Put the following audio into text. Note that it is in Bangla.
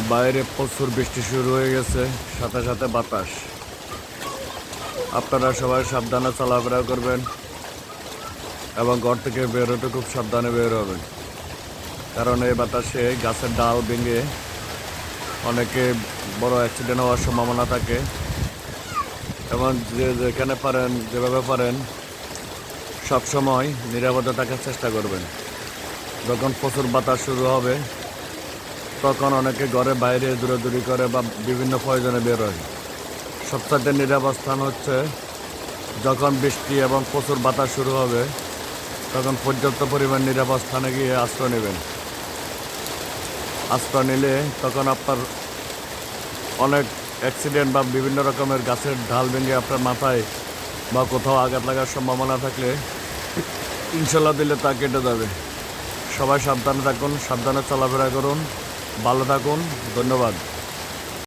বাইরে প্রচুর বৃষ্টি শুরু হয়ে গেছে, সাথে সাথে বাতাস। আপনারা সবাই সাবধানে চলাফেরা করবেন এবং ঘর থেকে বের হতে খুব সাবধানে বের হবেন, কারণ এই বাতাসে গাছের ডাল ভেঙে অনেকে বড় অ্যাক্সিডেন্ট হওয়ার সম্ভাবনা থাকে। এবং যেখানে পারেন, যেভাবে পারেন সবসময় নিরাপদে থাকার চেষ্টা করবেন। যখন প্রচুর বাতাস শুরু হবে তখন অনেকে ঘরে বাইরে দৌড়াদৌড়ি করে বা বিভিন্ন প্রয়োজনে বের হয়। সবচেয়ে নিরাপদ স্থান হচ্ছে যখন বৃষ্টি এবং প্রচুর বাতাস শুরু হবে তখন পর্যাপ্ত পরিমাণ নিরাপদ স্থানে গিয়ে আশ্রয় নেবেন। আশ্রয় নিলে তখন আপনার অনেক অ্যাক্সিডেন্ট বা বিভিন্ন রকমের গাছের ঢাল ভেঙে আপনার মাথায় বা কোথাও আঘাত লাগার সম্ভাবনা থাকলে ইনশাল্লাহ দিলে তা কেটে যাবে। সবাই সাবধানে থাকুন, সাবধানে চলাফেরা করুন, ভালো থাকুন। ধন্যবাদ।